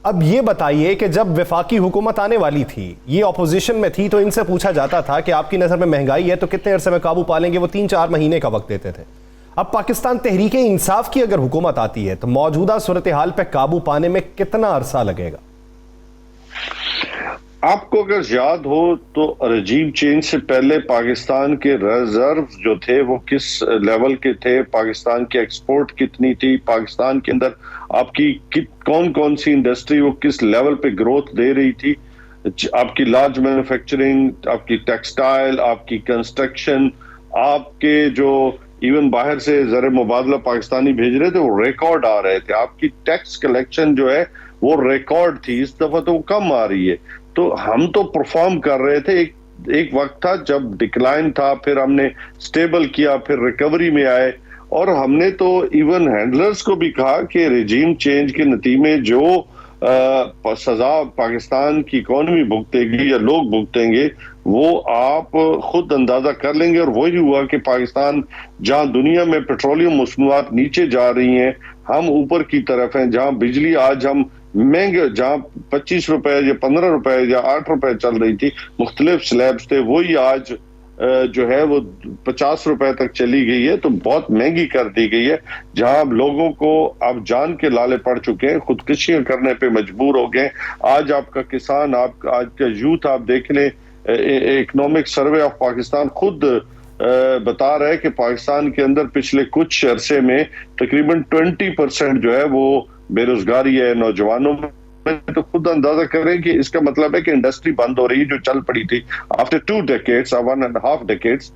अब ये बताइए कि जब वफाकी हुकूमत आने वाली थी, ये अपोजिशन में थी, तो इनसे पूछा जाता था कि आपकी नज़र में महंगाई है तो कितने अरसे में काबू पा लेंगे? वो 3-4 महीने का वक्त देते थे। अब पाकिस्तान तहरीक इंसाफ की अगर हुकूमत आती है तो मौजूदा सूरत हाल पर काबू पाने में कितना अरसा लगेगा? आपको अगर याद हो तो रजीम चेंज से पहले पाकिस्तान के रिजर्व जो थे वो किस लेवल के थे, पाकिस्तान की एक्सपोर्ट कितनी थी, पाकिस्तान के अंदर आपकी कौन कौन सी इंडस्ट्री वो किस लेवल पे ग्रोथ दे रही थी, आपकी लार्ज मैन्युफैक्चरिंग, आपकी टेक्सटाइल, आपकी कंस्ट्रक्शन, आपके जो इवन बाहर से ज़र मुबादला पाकिस्तानी भेज रहे थे वो रिकॉर्ड आ रहे थे, आपकी टैक्स कलेक्शन जो है वो रिकॉर्ड थी। इस दफा तो वो कम आ रही है। तो हम तो परफॉर्म कर रहे थे। एक वक्त था जब डिक्लाइन था, फिर हमने स्टेबल किया, फिर रिकवरी में आए, और हमने तो इवन हैंडलर्स को भी कहा कि रिजीम चेंज के नतीजे में जो सजा पाकिस्तान की इकोनॉमी भुगतेगी या लोग भुगतेंगे वो आप खुद अंदाजा कर लेंगे। और वही हुआ कि पाकिस्तान जहां दुनिया में पेट्रोलियम मसनूआत नीचे जा रही हैं, हम ऊपर की तरफ हैं। जहां बिजली आज हम महंगे, जहां 25 रुपए या 15 रुपए या 8 रुपए चल रही थी, मुख्तलिफ स्लैब्स थे, वही आज जो है वो 50 रुपए तक चली गई है। तो बहुत महंगी कर दी गई है। जहां लोगों को अब जान के लाले पड़ चुके हैं, खुदकुशियां करने पे मजबूर हो गए। आज आपका किसान, आज का यूथ आप देख लें, इकोनॉमिक सर्वे ऑफ पाकिस्तान खुद बता रहा है कि पाकिस्तान के अंदर पिछले कुछ अरसे में तकरीबन 20% जो है वो बेरोजगारी है नौजवानों में। तो खुद अंदाजा करें कि इसका मतलब है कि इंडस्ट्री बंद हो रही है जो चल पड़ी थी आफ्टर 2 decades, 1.5 decades,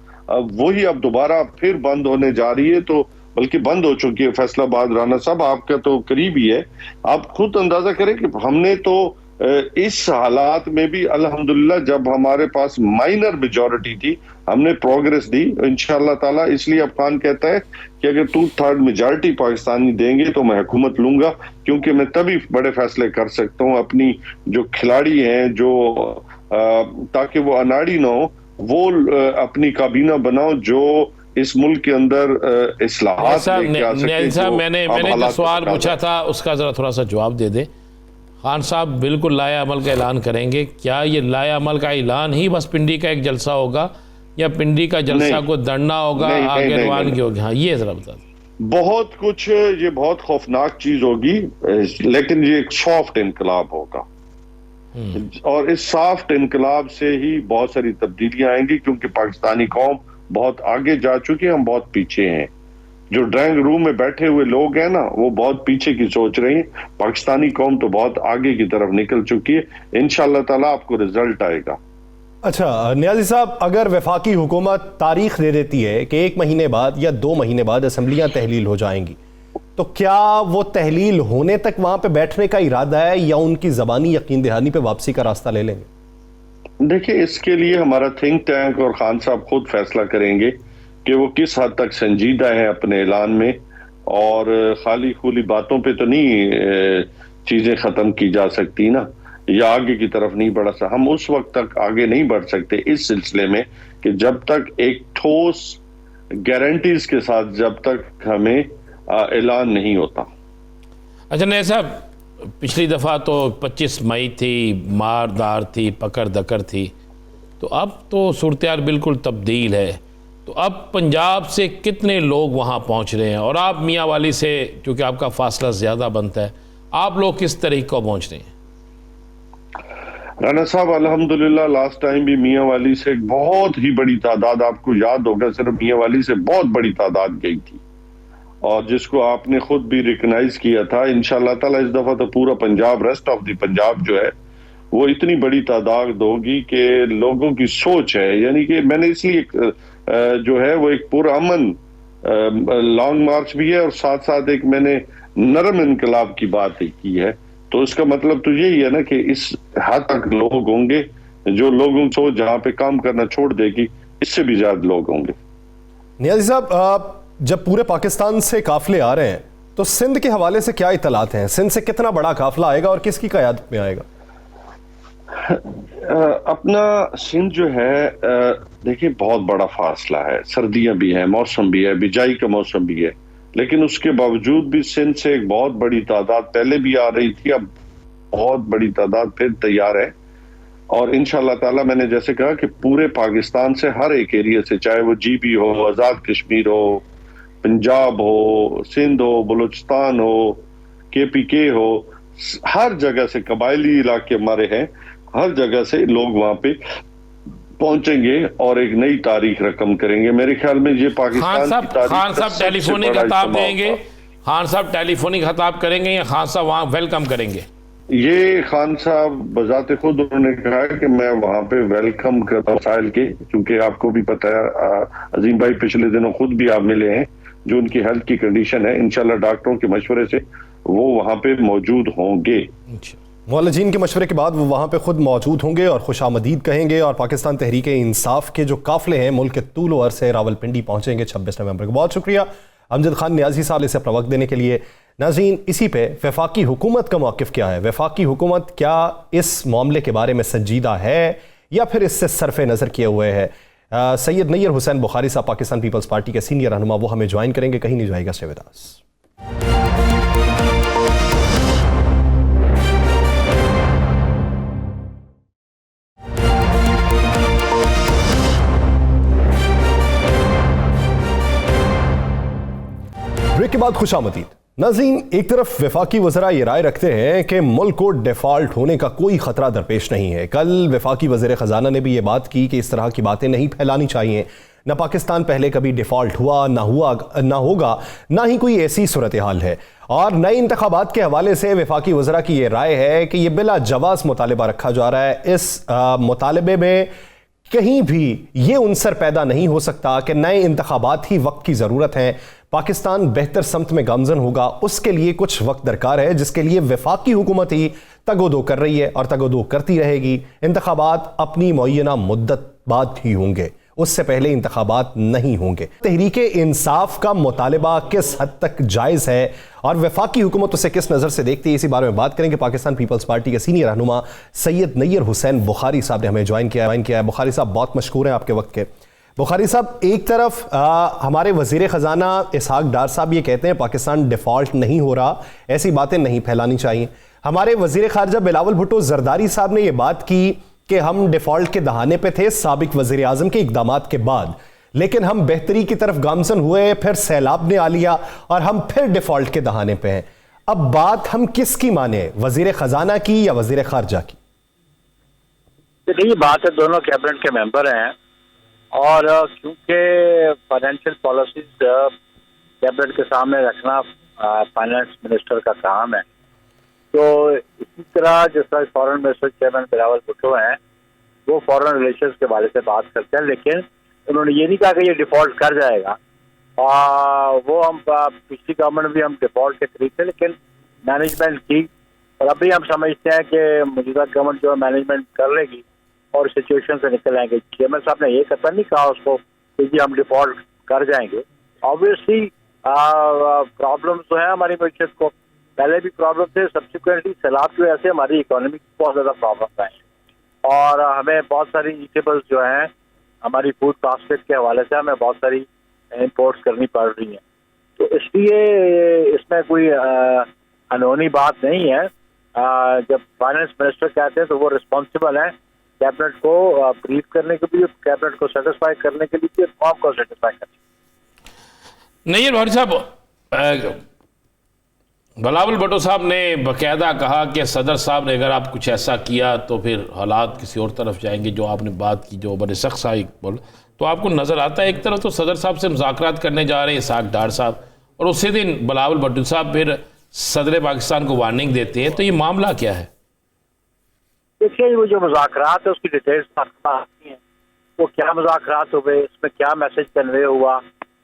वही अब दोबारा फिर बंद होने जा रही है। तो बल्कि बंद हो चुकी है। फैसलाबाद, राना साहब आपका तो करीब ही है। आप खुद अंदाजा करें कि हमने तो इस हालात में भी अल्हम्दुलिल्लाह, जब हमारे पास माइनर मेजॉरिटी थी, हमने प्रोग्रेस दी इंशाअल्लाह ताला। इसलिए अफगान कहता है कि अगर 2/3 मेजॉरिटी पाकिस्तानी देंगे तो मैं हुकूमत लूंगा, क्योंकि मैं तभी बड़े फैसले कर सकता हूँ। अपनी जो खिलाड़ी हैं, जो ताकि वो अनाड़ी ना हो, वो अपनी काबीना बनाओ जो इस मुल्क के अंदर इस्लाहात लेके आ सके। मैंने जो सवाल पूछा था उसका जरा थोड़ा सा जवाब दे दे। खान साहब बिल्कुल लाया अमल का ऐलान करेंगे। क्या ये लाया अमल का ऐलान ही बस पिंडी का एक जलसा होगा, या पिंडी का जलसा को दड़ना होगा, आगे रवानगी होगी? हाँ, ये जरा बता दें। बहुत कुछ, ये बहुत खौफनाक चीज होगी, लेकिन ये एक सॉफ्ट इनकलाब होगा। और इस सॉफ्ट इनकलाब से ही बहुत सारी तब्दीलियां आएंगी, क्योंकि पाकिस्तानी कौम बहुत आगे जा चुकी है, हम बहुत पीछे हैं। जो ड्राइंग रूम में बैठे हुए लोग हैं ना, वो बहुत पीछे की सोच रही है। पाकिस्तानी कौम तो बहुत आगे की तरफ निकल चुकी है। इंशाअल्लाह ताला आपको रिजल्ट आएगा। अच्छा नियाजी साहब, अगर वफाकी हुकूमत तारीख दे देती है कि 1 महीने बाद या 2 महीने बाद असम्बलियां तहलील हो जाएंगी, तो क्या वो तहलील होने तक वहां पे बैठने का इरादा है, या उनकी ज़बानी यकीन दहानी पे वापसी का रास्ता ले लेंगे? देखिए, इसके लिए हमारा थिंक टैंक और खान साहब खुद फैसला करेंगे कि वो किस हद तक संजीदा है अपने ऐलान में, और खाली खुली बातों पे तो नहीं चीजें खत्म की जा सकती ना, या आगे की तरफ नहीं बढ़ सकता। हम उस वक्त तक आगे नहीं बढ़ सकते इस सिलसिले में कि जब तक एक ठोस गारंटीज के साथ जब तक हमें ऐलान नहीं होता। अच्छा नया साहब, पिछली दफ़ा तो 25 मई थी, मारदार थी, पकड़ दकड़ थी, तो अब तो सूरत हाल बिल्कुल तब्दील है। तो अब पंजाब से कितने लोग वहाँ पहुँच रहे हैं, और आप मियाँ वाली से, क्योंकि आपका फासला ज़्यादा बनता है, आप लोग किस तरीके को पहुँच रहे हैं? राना साहब, अल्हम्दुलिल्लाह लास्ट टाइम भी मियाँ वाली से बहुत ही बड़ी तादाद, आपको याद होगा, सिर्फ मियाँ वाली से बहुत बड़ी तादाद गई थी, और जिसको आपने खुद भी रिकग्नाइज किया था। इंशाअल्लाह ताला इस दफा तो पूरा Punjab, rest of the Punjab जो है वो इतनी बड़ी तादाद होगी कि लोगों की सोच है, यानी कि मैंने इसलिए जो है वो एक पूरा अमन लॉन्ग मार्च भी है, और साथ साथ एक मैंने नरम इनकलाब की बात की है। तो इसका मतलब तो यही है ना कि इस हद तक लोग होंगे, जो लोगों की सोच जहाँ पे काम करना छोड़ देगी, इससे भी ज्यादा लोग होंगे। नियाजी साहब, जब पूरे पाकिस्तान से काफिले आ रहे हैं तो सिंध के हवाले से क्या इतलात हैं? सिंध से कितना बड़ा काफिला आएगा और किसकी क़यादत में आएगा? अपना सिंध जो है, देखिए बहुत बड़ा फासला है, सर्दियां भी हैं, मौसम भी है, बिजाई का मौसम भी है, लेकिन उसके बावजूद भी सिंध से एक बहुत बड़ी तादाद पहले भी आ रही थी, अब बहुत बड़ी तादाद फिर तैयार है। और इंशाअल्लाह ताला मैंने जैसे कहा कि पूरे पाकिस्तान से, हर एक एरिया से, चाहे वो GB हो, आज़ाद कश्मीर हो, पंजाब हो, सिंध हो, बलूचिस्तान हो, KPK हो, हर जगह से कबायली इलाके हमारे हैं, हर जगह से लोग वहां पे पहुंचेंगे और एक नई तारीख रकम करेंगे। मेरे ख्याल में ये पाकिस्तान की तारीख खान साहब सबसे टेलीफोनिक बड़ा खिताब इज्तिमा देंगे, होगा। खान साहब टेलीफोनिक खिताब करेंगे या खान साहब वहां वेलकम करेंगे? ये खान साहब बजाते खुद उन्होंने कहा है कि मैं वहां पे वेलकम करता हूँ साहिल के, क्योंकि आपको भी पता है अजीम भाई पिछले दिनों खुद भी आप मिले हैं, जो उनकी हेल्थ की कंडीशन है, इंशाल्लाह डॉक्टरों के मशवरे से वो वहां पे मौजूद होंगे। मुअल्लिजीन के मशवरे के बाद वो वहाँ पे खुद मौजूद होंगे और खुशामदीद कहेंगे और पाकिस्तान तहरीक इंसाफ के जो काफिले हैं मुल्क के तूल व अरसे रावलपिंडी पहुँचेंगे 26 नवंबर को। बहुत शुक्रिया अमजद खान नियाजी साहब इसे अपना वक्त देने के लिए। नाज़रीन, इसी पे वफाकी हुकूमत का मौक़िफ़ क्या है? वफाकी हुकूमत क्या इस मामले के बारे में संजीदा है या फिर इससे सरफ़ नज़र किए हुए है? सैयद नैयर हुसैन बुखारी साहब पाकिस्तान पीपल्स पार्टी के सीनियर रहनुमा, वो हमें ज्वाइन करेंगे, कहीं नहीं जाएगा, स्टे विद अस। ब्रेक के बाद खुशामदीद। नाज़रीन, एक तरफ वफाकी वज़रा ये राय रखते हैं कि मुल्क को डिफ़ॉल्ट होने का कोई ख़तरा दरपेश नहीं है। कल वफाकी वज़ीर ख़जाना ने भी ये बात की कि इस तरह की बातें नहीं फैलानी चाहिए। न पाकिस्तान पहले कभी डिफ़ॉल्ट हुआ, ना होगा, ना ही कोई ऐसी सूरत हाल है। और नए इंतखाबात के हवाले से वफाकी वज़रा की ये राय है कि यह बिला जवाज़ मुतालबा रखा जा रहा है। इस मुतालबे में कहीं भी ये उनसर पैदा नहीं हो सकता कि नए इंतखाबात ही वक्त की ज़रूरत है। पाकिस्तान बेहतर समत में गामजन होगा, उसके लिए कुछ वक्त दरकार है, जिसके लिए वफाकी हुकूमत ही तगोदो कर रही है और तगोदो करती रहेगी। इंतखाबात अपनी मुअय्यना मुद्दत बाद ही होंगे, उससे पहले इंतखाबात नहीं होंगे। तहरीक इंसाफ का मुतालबा किस हद तक जायज़ है और वफाकी हुकूमत उसे किस नज़र से देखती है, इसी बारे में बात करेंगे। पाकिस्तान पीपल्स पार्टी के सीनियर रहनुमा सैयद नैयर हुसैन बुखारी साहब ने हमें ज्वाइन किया है। बुखारी साहब, बहुत मशकूर हैं आपके वक्त के। बुखारी साहब, एक तरफ हमारे वज़ीर ख़जाना इसहाक डार साहब ये कहते हैं पाकिस्तान डिफ़ॉल्ट नहीं हो रहा, ऐसी बातें नहीं फैलानी चाहिए। हमारे वज़ीर ख़ारजा बिलावल भुट्टो ज़रदारी साहब ने यह बात की कि हम डिफ़ॉल्ट के दहाने पे थे साबिक वज़ीर आज़म के इक़दामात के बाद, लेकिन हम बेहतरी की तरफ गामजन हुए, फिर सैलाब ने आ लिया और हम फिर डिफ़ॉल्ट के दहाने पे हैं। अब बात हम किसकी माने, वज़ीर ख़जाना की या वज़ीर ख़ारजा की? देखिए, बात है दोनों कैबिनेट के मेंबर हैं और क्योंकि फाइनेंशियल पॉलिसीज कैबिनेट के सामने रखना फाइनेंस मिनिस्टर का काम है, तो इसी तरह जैसा foreign minister chairman Bilawal Bhutto हैं, वो फॉरेन रिलेशंस के बारे से बात करते हैं, लेकिन उन्होंने ये नहीं कहा कि ये डिफॉल्ट कर जाएगा। वो हम पिछली गवर्नमेंट भी हम डिफॉल्ट के करीब थे, लेकिन मैनेजमेंट की, और अभी हम समझते हैं कि मौजूदा गवर्नमेंट जो है मैनेजमेंट कर लेगी और सिचुएशन से निकल आएंगे। चेयरमैन साहब ने ये कतई नहीं कहा उसको कि जी हम डिफॉल्ट कर जाएंगे। ऑब्वियसली प्रॉब्लम जो है हमारी मीशत को, पहले भी प्रॉब्लम थे, सब्सिक्वेंटली सैलाब की वजह से हमारी इकोनॉमी को बहुत ज़्यादा प्रॉब्लम है और हमें बहुत सारी ईटेबल्स जो हैं हमारी फूड बास्केट के हवाले से हमें बहुत सारी इम्पोर्ट्स करनी पड़ रही हैं। तो इसलिए इसमें कोई अनहोनी बात नहीं है। जब फाइनेंस मिनिस्टर कहते हैं तो वो रिस्पॉन्सिबल है कैबिनेट को ब्रीफ करने के लिए, कैबिनेट को सेटिस्फाई करने के लिए, रिफॉर्म को सेटिस्फाई करने। नैयर भाई साहब, बिलावल भुट्टो साहब ने बाकायदा कहा कि सदर साहब ने अगर आप कुछ ऐसा किया तो फिर हालात किसी और तरफ जाएंगे। जो आपने बात की जो बड़े सख्त साहिब बोल, तो आपको नज़र आता है एक तरफ तो सदर साहब से मुज़ाकरात करने जा रहे हैं इसहाक डार साहब, और उसी दिन बिलावल भुट्टो साहब फिर सदर पाकिस्तान को वार्निंग देते हैं, तो ये मामला क्या है? देखिए, वो जो मुज़ाकरात है उसकी डिटेल्स आती हैं, वो क्या मुज़ाकरात हुए, इसमें क्या मैसेज कन्वे हुआ,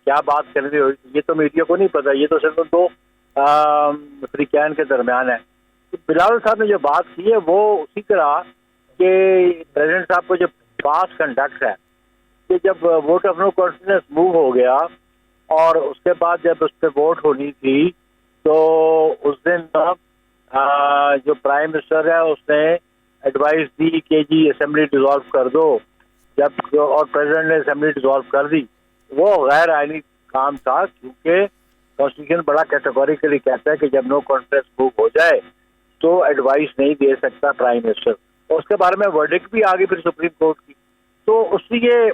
क्या बात कन्वे हुई, ये तो मीडिया को नहीं पता। ये तो सिर्फ दो अफ्रीकैन के दरमियान है। तो बिलावल साहब ने जो बात की है वो उसी तरह के प्रेसिडेंट साहब को जो पास कंडक्ट है कि जब vote of no confidence move हो गया और उसके बाद जब उस पर वोट होनी थी तो उस दिन जो प्राइम मिनिस्टर है उसने एडवाइस दी कि जी असेंबली डिसॉल्व कर दो, जब और प्रेसिडेंट ने असेंबली डिसॉल्व कर दी। वो गैर आईनी काम था, क्योंकि कॉन्स्टिट्यूशन बड़ा कैटेगोरिकली कहता है कि जब नो कॉन्फिडेंस मूव हो जाए तो एडवाइस नहीं दे सकता प्राइम मिनिस्टर, और उसके बारे में वर्डिक्ट भी आ गई फिर सुप्रीम कोर्ट की। तो उसलिए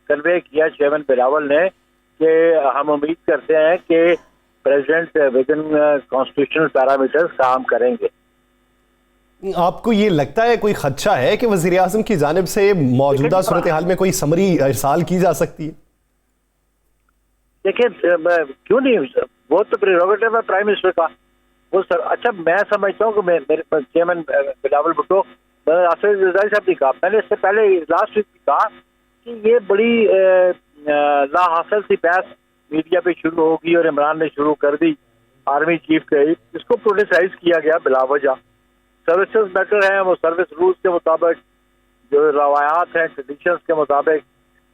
कन्वे किया चेयरमैन बिलावल ने कि हम उम्मीद करते हैं कि president with in constitutional parameters काम करेंगे। आपको ये लगता है कोई खदशा है कि वज़ीर आज़म की जानिब से मौजूदा सूरत हाल में कोई समरी इरसाल की जा सकती है? देखिए क्यों नहीं, वो तो प्रेरोगेटिव है प्राइम मिनिस्टर का। वो सर अच्छा मैं समझता हूँ कि मेरे चेयरमैन बिलावल भुट्टो आसिफ जरदारी साहब ने कहा, मैंने इससे पहले लास्ट वीक कहा कि ये बड़ी लाहासिल सी बहस मीडिया पे शुरू होगी और इमरान ने शुरू कर दी आर्मी चीफ के, इसको प्रोटेसाइज किया गया बिलावजह। सर्विसेज बेटर हैं, वो सर्विस रूल्स के मुताबिक जो रवायात हैं ट्रेडिशंस के मुताबिक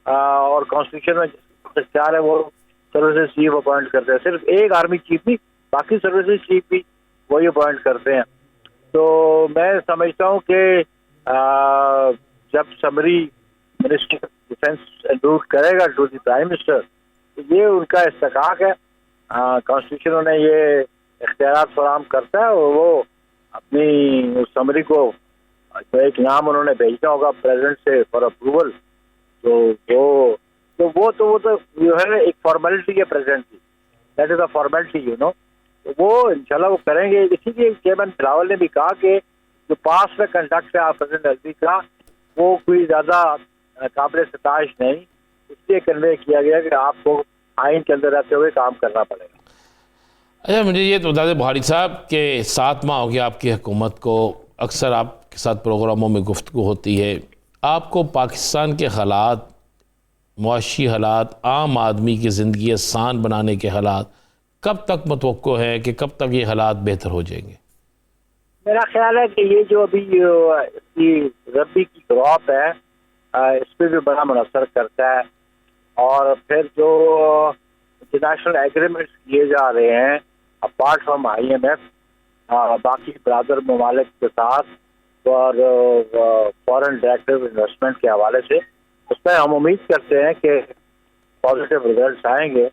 और कॉन्स्टिट्यूशन में इख्तियार है वो सर्विसेज चीफ अपॉइंट करते हैं। सिर्फ एक आर्मी चीफ नहीं, बाकी सर्विसेज चीफ भी वही अपॉइंट करते हैं। तो मैं समझता हूँ कि जब समरी मिनिस्टर डिफेंस एंड्रूट करेगा टू द प्राइम मिनिस्टर, तो ये उनका इस्तेकाक है, कॉन्स्टिट्यूशन उन्हें ये इख्तियार फराहम करता है और वो अपनी उस समरी को एक नाम उन्होंने भेजना होगा प्रेसिडेंट से फॉर अप्रूवल। तो वो जो है एक फॉर्मेलिटी है प्रेसिडेंट की, that is a formality you know. तो वो इंशाल्लाह वो करेंगे। इसीलिए चेयरमैन बिलावल ने भी कहा कि जो पास में कंडक्ट है प्रेसिडेंट नजदीक का वो कोई ज्यादा काबिल सताइश नहीं, इसलिए कन्वे किया गया कि आपको आइन के अंदर रहते हुए काम करना पड़ेगा। अच्छा मुझे ये तो बता दें भारी साहब कि 7 माह हो गया आपकी हुकूमत को, अक्सर आपके साथ प्रोग्रामों में गुफ्तगू होती है, आपको पाकिस्तान के हालात, मुआशी हालात, आम आदमी की ज़िंदगी आसान बनाने के हालात कब तक मुतवक्को है कि कब तक ये हालात बेहतर हो जाएंगे? मेरा ख्याल है कि ये जो अभी इसकी रबी की क्रॉप है इस पर भी बड़ा मुनसर करता है, और फिर जो इंटरनेशनल एग्रीमेंट्स किए जा रहे हैं अपार्ट फ्रॉम IMF बाकी ब्रादर ममालिक के साथ और फॉरेन डायरेक्ट इन्वेस्टमेंट के हवाले से, उसमें हम उम्मीद करते हैं कि पॉजिटिव रिजल्ट्स आएंगे।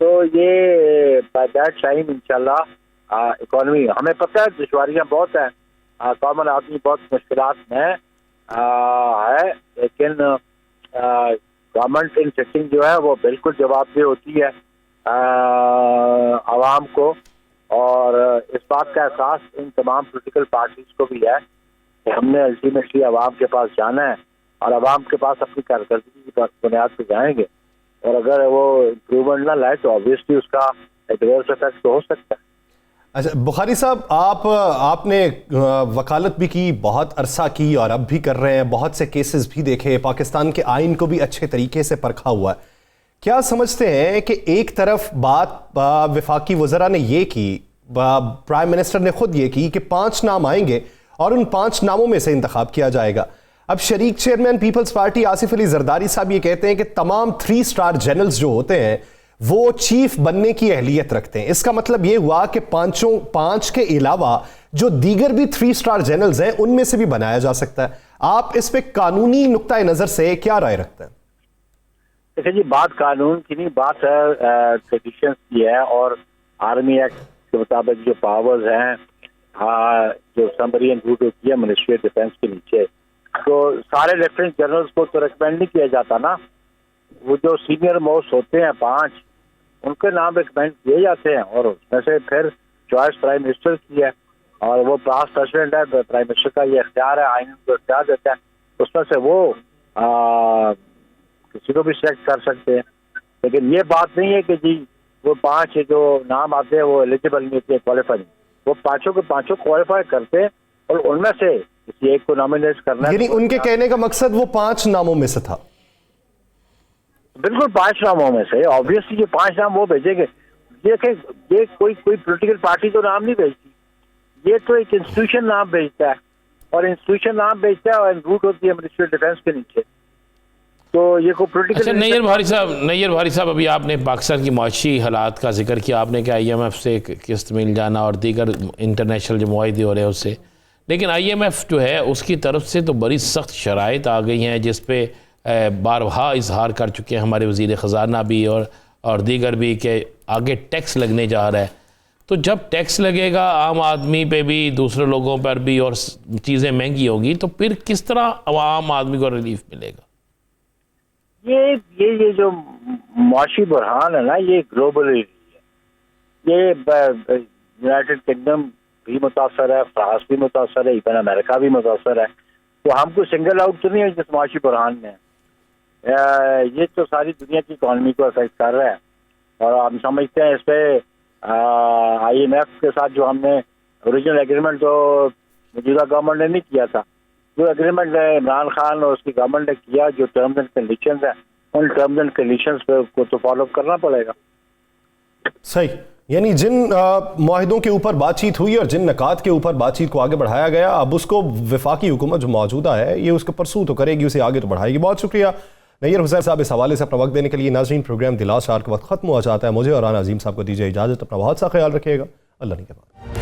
तो ये बाय दैट टाइम इंशाल्लाह इकॉनमी, हमें पता है दुश्वारियाँ बहुत हैं, कॉमन आदमी बहुत मुश्किलात में है, लेकिन गवर्नमेंट इन सिटिंग जो है वो बिल्कुल जवाबदेह होती है आवाम को, और इस बात का एहसास इन तमाम पोलिटिकल पार्टीज को भी है कि हमने अल्टीमेटली आवाम के पास जाना है और आवाम के पास अपनी कारकर्दगी की बुनियाद पर जाएंगे, और अगर वो इम्प्रूवमेंट ना लाए तो ऑब्वियसली उसका एडवर्स इफेक्ट तो हो सकता है। अच्छा बुखारी साहब, आपने वकालत भी की, बहुत अरसा की और अब भी कर रहे हैं, बहुत से केसेस भी देखे, पाकिस्तान के आइन को भी अच्छे तरीके से परखा हुआ है। क्या समझते हैं कि एक तरफ बात वफाकी वज़रा ने ये की, प्राइम मिनिस्टर ने खुद ये की कि 5 नाम आएंगे और उन 5 नामों में से इंतखाब किया जाएगा। अब शरीक chairman Peoples Party Asif Ali Zardari साहब ये कहते हैं कि तमाम 3 स्टार जनरल्स जो होते हैं वो चीफ बनने की अहलियत रखते हैं। इसका मतलब ये हुआ कि 5 के अलावा जो दीगर भी 3 स्टार जनरल्स हैं उनमें से भी बनाया जा सकता है। आप इस पे कानूनी नुक्ता नजर से क्या राय रखते हैं? देखिए जी, बात कानून की नहीं, बात है ट्रेडिशंस की है, और आर्मी एक्ट के मुताबिक जो पावर्स हैं जो समरी एंड होती है मिनिस्ट्री ऑफ डिफेंस के नीचे, तो सारे लेफ्टिनेंट जनरल्स को तो रिकमेंड नहीं किया जाता ना, वो जो सीनियर मोस्ट होते हैं 5 उनके नाम रिकमेंड किए जाते हैं, और उसमें से फिर चॉइस प्राइम मिनिस्टर की है, और वो पास प्रेसिडेंट है, प्राइम मिनिस्टर का ये इख्तियार है, आइन को इख्तियार देता है, उसमें से वो किसी को भी सिलेक्ट कर सकते हैं। लेकिन ये बात नहीं है कि जी वो 5 जो नाम आते हैं वो एलिजिबल नहीं होते, क्वालिफाई नहीं, वो 5 के 5 क्वालिफाई करते हैं और उनमें से किसी एक को नॉमिनेट करना है। यानी उनके कहने का मकसद वो 5 नामों में से था? बिल्कुल 5 नामों में से, ऑब्वियसली ये 5 नाम वो भेजेंगे। देखें, ये कोई पोलिटिकल पार्टी तो नाम नहीं भेजती, ये तो एक इंस्टीट्यूशन नाम भेजता है, और इंस्टीट्यूशन नाम भेजता है और रूट होती है मिनिस्ट्री ऑफ डिफेंस के नीचे। तो ये कोई पोलिटिकल। अच्छा नैयर भारी साहब, अभी आपने पाकिस्तान की माशी हालात का जिक्र किया, आपने कि IMF से किस्त मिल जाना और दीगर इंटरनेशनल जो मुआहदे हो रहे हैं उससे, लेकिन IMF जो है उसकी तरफ से तो बड़ी सख्त शराइत आ गई हैं जिस पे बारहा इजहार कर चुके हैं हमारे वज़ीर ख़जाना भी और दीगर भी कि आगे टैक्स लगने जा रहा है। तो जब टैक्स लगेगा आम आदमी पे भी, दूसरे लोगों पर भी, और चीज़ें महंगी होगी, तो फिर किस तरह आम आदमी को रिलीफ मिलेगा? ये जो मुआशी बुरहान है ना, ये ग्लोबली है। ये यूनाइटेड किंगडम भी मुतासर है, फ्रांस भी मुतासर है, इवन अमेरिका भी मुतासर है। तो हमको सिंगल आउट तो नहीं है जिस मुआशी बुरहान में। ये तो सारी दुनिया की इकॉनमी को अफेक्ट कर रहा है और हम समझते हैं इस पर IMF के साथ जो हमने ओरिजिनल एग्रीमेंट तो मौजूदा गवर्नमेंट ने नहीं किया था, जो एग्रीमेंट इमरान खान और उसकी गवर्नमेंट ने किया, जो टर्म्स एंड कंडीशंस है, उन टर्म्स एंड कंडीशंस को तो फॉलो करना पड़ेगा। सही, यानी जिन मुआहिदों के ऊपर बातचीत हुई और जिन नकात के ऊपर बातचीत को आगे बढ़ाया गया, अब उसको वफाकी हुकूमत जो मौजूदा है ये उसको परसू तो करेगी, उसे आगे तो बढ़ाएगी। बहुत शुक्रिया नैयर हुसैन साहब इस हवाले से अपना वक्त देने के लिए। नाज़रीन, प्रोग्राम द लास्ट आवर का वक्त खत्म हो जाता है। मुझे और राना अजीम साहब को दीजिए इजाज़त। अपना बहुत सा ख्याल रखिएगा। अल्लाह ने के बाद।